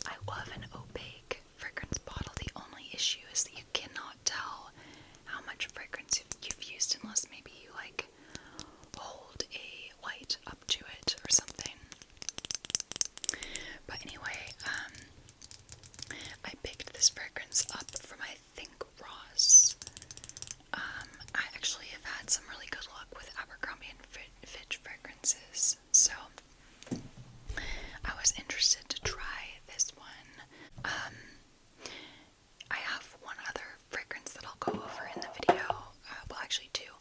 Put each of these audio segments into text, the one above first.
I love an opaque fragrance bottle. The only issue is that you cannot tell how much fragrance you've used unless maybe you like hold a light up to it or something. But anyway, I picked this fragrance up from, I think, Ross. I actually have had some really good luck with Abercrombie and Fitch fragrances, so I was interested to try this one. I have one other fragrance that I'll go over in the video. Well, actually two.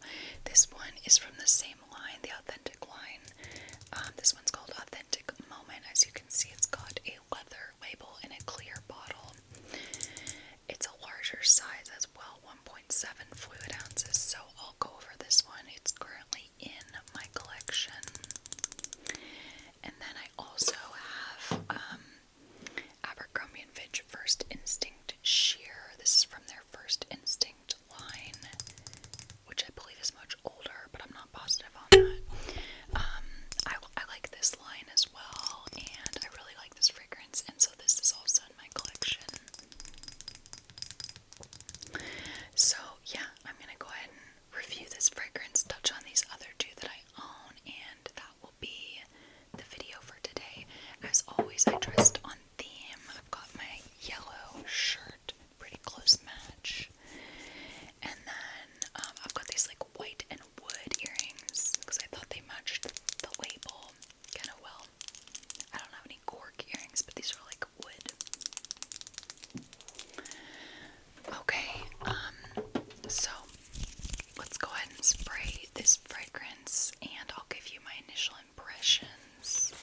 This one is from the same line, the Authentic line. This one's called Authentic Moment. As you can see, it's got a leather label in a clear bottle. It's a larger size as well, 1.7 fluid ounces, so I'll go over this one. It's currently in my collection. And then I also have Abercrombie and Fitch First Instinct Sheer. This is from their First Instinct line, which I believe is much older, but I'm not positive on that. I like this line as well, and I really like this fragrance, and so this is also in my collection. So yeah, I'm gonna go ahead and review this fragrance, touch on these other two that I own, and that will be the video for today. As always, I dressed on theme. I've got my yellow shirt, pretty close match, and then I've got these like white and wood earrings because I thought they matched the label kind of well. I don't have any cork earrings, but these are like wood. Okay, so let's go ahead and spray this fragrance and I'll give you my initial impressions.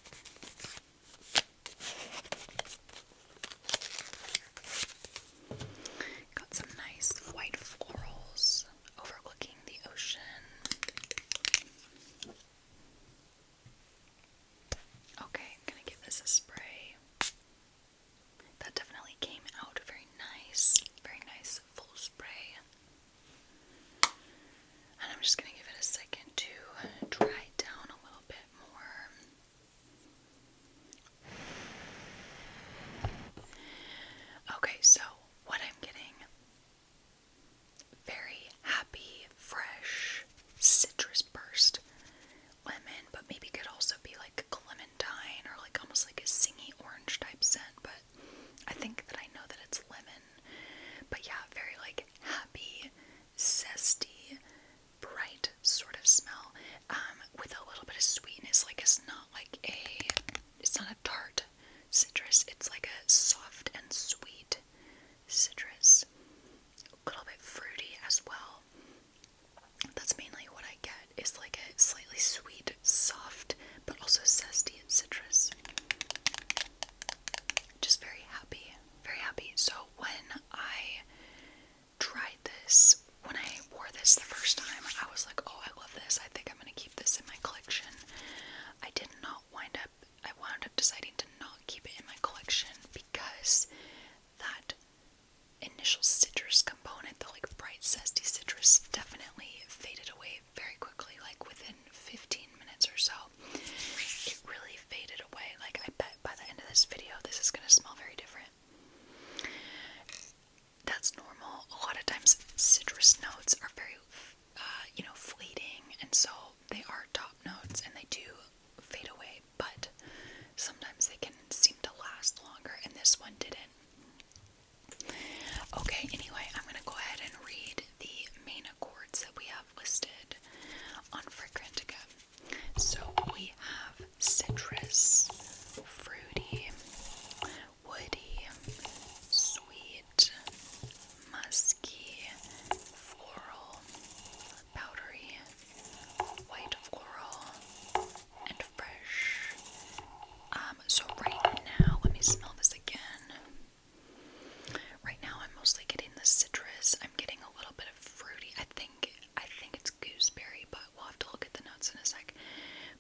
Got some nice white florals overlooking the ocean. Okay, I'm gonna give this a spray. That definitely came out very nice full spray. And I'm just gonna give it a second to dry down a little bit more. Okay, so what I'm getting, very happy, fresh, citrus burst, lemon, but maybe could also be like clementine or like almost like a singy orange type scent, but I think that I know that it's lemon. But yeah, very like happy, zesty, bright sort of smell, with a little bit of sweetness. Like it's not a tart citrus, it's like a soft and sweet citrus. A little bit fruity as well. That's mainly what I get, is like a slightly sweet, soft, but also zesty and citrus. Just very happy, very happy. So when I tried this, when I wore this the first time, I was like, oh, I love this. I think I'm going to keep this in my collection. I wound up deciding to not keep it in my collection because that initial citrus component, the like bright zesty citrus, definitely faded away very quickly, like within 15 minutes or so. It really faded away. Like I bet by the end of this video this is going to smell very different. That's normal. A lot of times citrus notes are very fleeting, and so they are top notes and they do fade away, but sometimes they can seem to last longer, and this one didn't. Okay, anyway, I'm going to go ahead and read the main accords that we have listed on Fragrantica. So we have citrus, fruity, woody, sweet, musky, floral, powdery, white floral, and fresh. So right now, let me smell this again. Right now I'm mostly getting the citrus. I'm getting a little bit of fruity. I think it's gooseberry, but we'll have to look at the notes in a sec.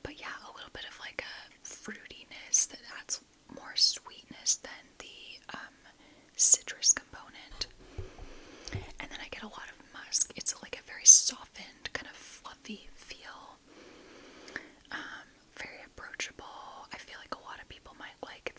But yeah, a little bit of like a fruitiness that adds more sweetness than the citrus component. And then I get a lot of musk. It's like a very softened, kind of fluffy feel. Very approachable. I feel like a lot of people might like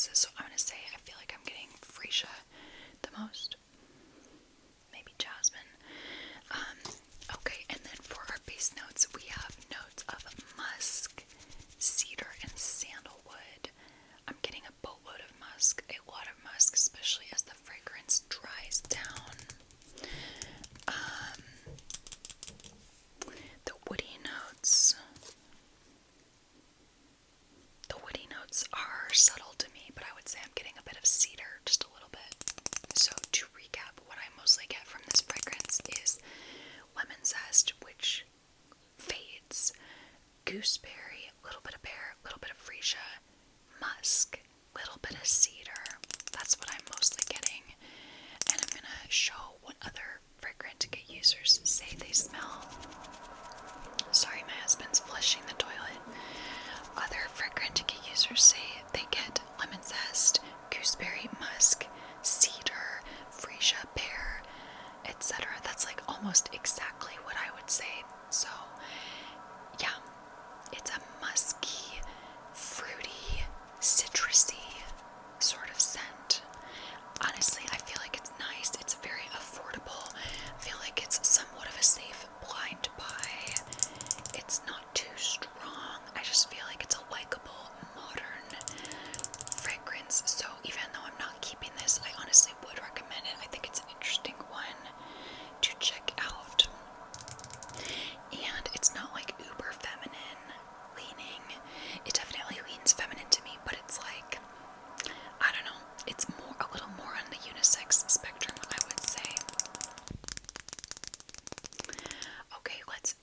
fragrances. So I'm gonna say I feel like I'm getting freesia the most. Maybe jasmine. Okay, and then for our base notes, we have notes of musk, cedar, and sandalwood. I'm getting a boatload of musk, a lot of musk, especially as the fragrance dries down. The woody notes. The woody notes are subtle to me, but I would say I'm getting a bit of cedar, just a little bit. So to recap, what I mostly get from this fragrance is lemon zest, which fades, gooseberry, a little bit of pear, a little bit of freesia, musk, a little bit of cedar. That's what I'm mostly getting. And I'm gonna show what other Fragrantica users say they smell. Sorry, my husband's flushing the toilet. Other Fragrantica users say they get lemon zest, gooseberry, musk, cedar, freesia, pear, etc. That's like almost exactly what I would say. So, yeah, it's a musky, fruity, citrusy sort of scent. Honestly, I feel like it's nice. It's very affordable. I feel like it's somewhat of a safe blind buy. It's not too strong. I just feel like it's a likable, modern fragrance. So even though I'm not keeping this, I honestly would recommend it. I think it's an interesting one to check out. And it's not like uber feminine leaning. It definitely leans feminine to me, but it's like, I don't know, it's a little more on the unisex spectrum, I would say. Okay, let's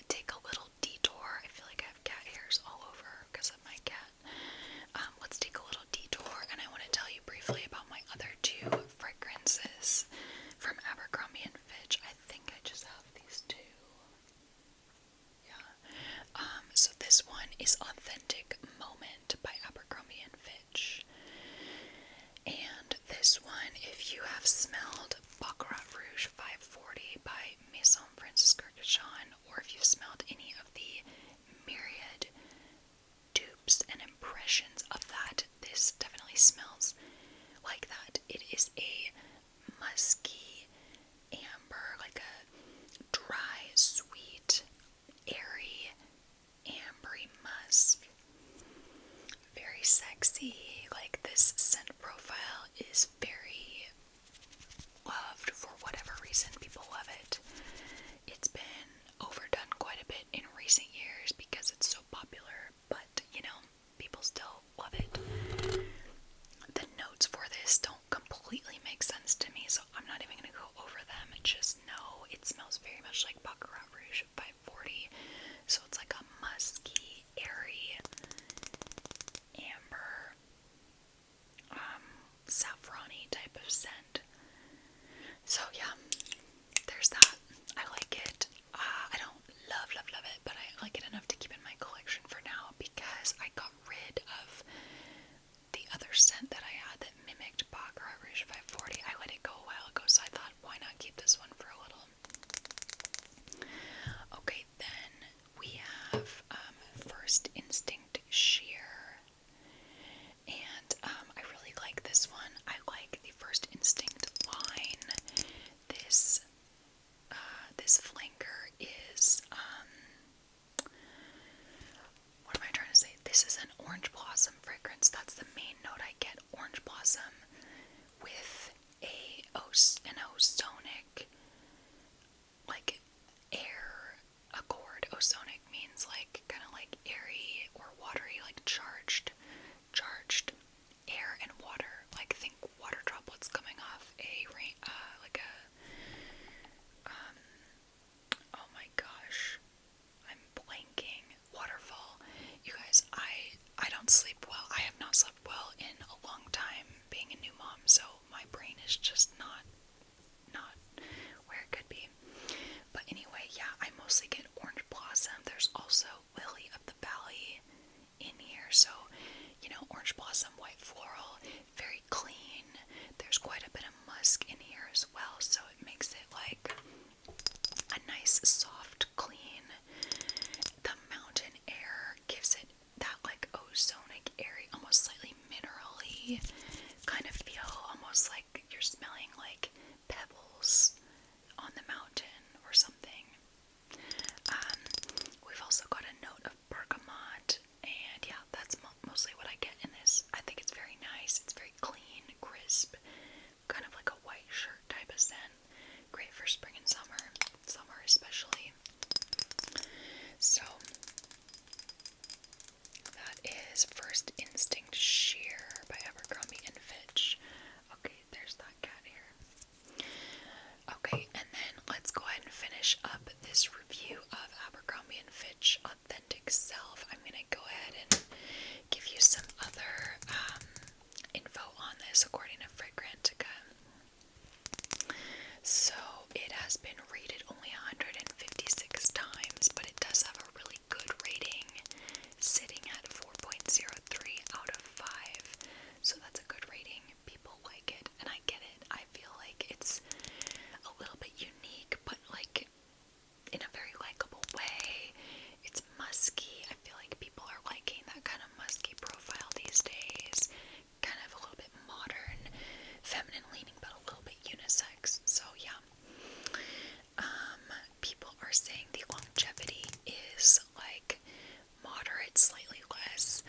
take a little detour. I feel like I have cat hairs all over because of my cat. Let's take a little detour, and I want to tell you briefly about my other two fragrances from Abercrombie and Fitch. I think I just have these two. Yeah. So this one is Authentic Moment by Abercrombie and Fitch. And this one, if you have smelled Baccarat Rouge 540 by Maison Francis Kurkdjian, or if you've smelled any of the myriad dupes and impressions of that, this definitely smells like that. It is a musky amber, like a dry, sweet, airy, ambery musk. Very sexy. Like, this scent profile is very loved for whatever reason. People love it. It's been overdone quite a bit in recent years because it's so popular, but you know, people still love it. The notes for this don't completely make sense to me, so I'm not even going to go over them. Just know it smells very much like Baccarat Rouge 540. So it's like a musky, airy, amber, saffron-y type of scent. So yeah, there's that. I like it. I don't love it, but I like it enough to keep in my collection for now because I got rid of the other scent that I had that mimicked Baccarat Rouge 540. I let it go a while ago, so I thought, why not keep this one for a little? Okay, then we have First Instinct Sheer. And I really like this one. I like the First Instinct line. This flanker is, what am I trying to say? This is an orange blossom fragrance. That's the main note I get. Orange blossom with an ozonic, like, air accord. Ozonic means like, kind of like airy or watery, like charged air and water. Like, think water droplets coming off a rain, oh my gosh, I'm blanking. Waterfall. You guys, I don't sleep well. I have not slept well in a long time being a new mom, so my brain is just not where it could be. But also got a note of bergamot, and yeah, that's mostly what I get in this. I think it's very nice. It's very clean, crisp, kind of like a white shirt type of scent. Great for spring and summer especially. So that is First Instinct Sheer by Abercrombie and Fitch. Okay, there's that cat here. Okay, and then let's go ahead and finish up this review of Abercrombie and Fitch Authentic Self. I'm gonna go ahead and give you some other info on this according to Fragrantica. So it has been rated only 156 times, but it does have a really good rating, sitting at 4.03 out of 5. So that's a good rating. People like it, and I get it. I feel like it's a little bit unique, but like in a very likable way. It's musky. I feel like people are liking that kind of musky profile these days. Kind of a little bit modern, feminine leaning, but a little bit unisex. So yeah. People are saying the longevity is like moderate, slightly less.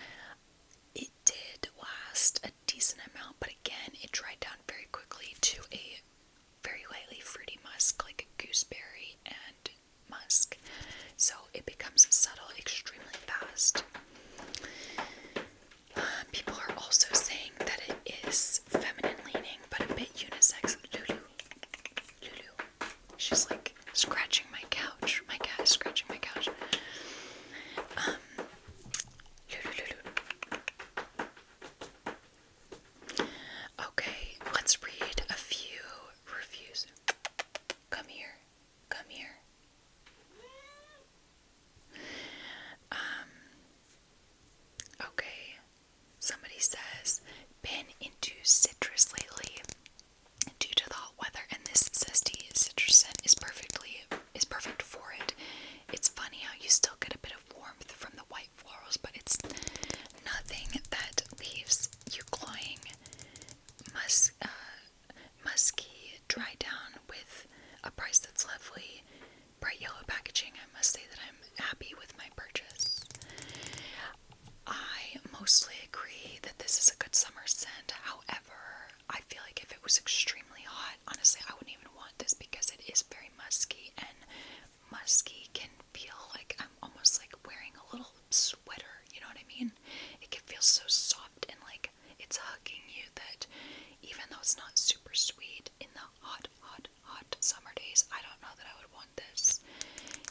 It did last a decent amount, but again, it dried down very quickly to a very lightly fruity musk, like a gooseberry and musk. So it becomes subtle extremely fast. People are also saying that it is feminine leaning, but a bit unisex. Lulu. She's like scratching my couch. My cat is scratching my couch. Lulu. Okay, let's read a few reviews. Come here. Okay, somebody says, been into citrus lately due to the hot weather, and this zesty citrus scent is perfect for it. It's funny how you still get a bit of warmth from the white florals, but it's nothing that leaves you cloying. Musky, dry down with a price that's lovely. Bright yellow packaging. I must say that I'm happy with my purchase. I mostly agree that this is a good summer scent. However, I feel like if it was extremely hot, honestly, I wouldn't even want this because it is very musky, and musky can feel like I'm almost like wearing a little sweater, you know what I mean? It can feel so soft and like it's hugging you, that even though it's not super sweet in the hot summer days, I don't know that I would want this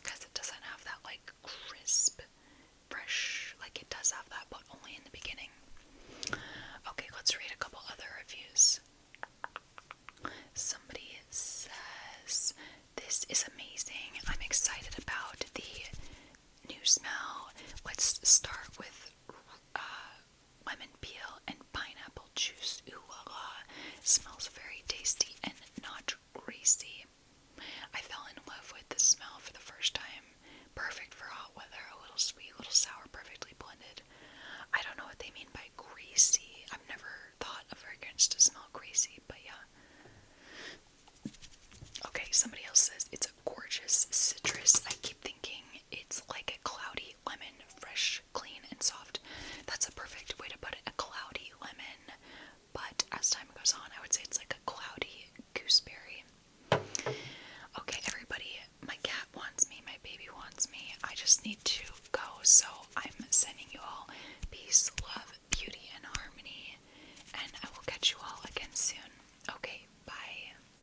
because it doesn't have that like crisp, fresh, like it does have that, but only in the beginning. Okay, let's read a couple other reviews. Somebody says, this is amazing. I'm excited about the new smell. Let's start with lemon peel and pineapple juice. Ooh la la. Smells very tasty and not greasy. I fell in love with the smell for the first time. Perfect for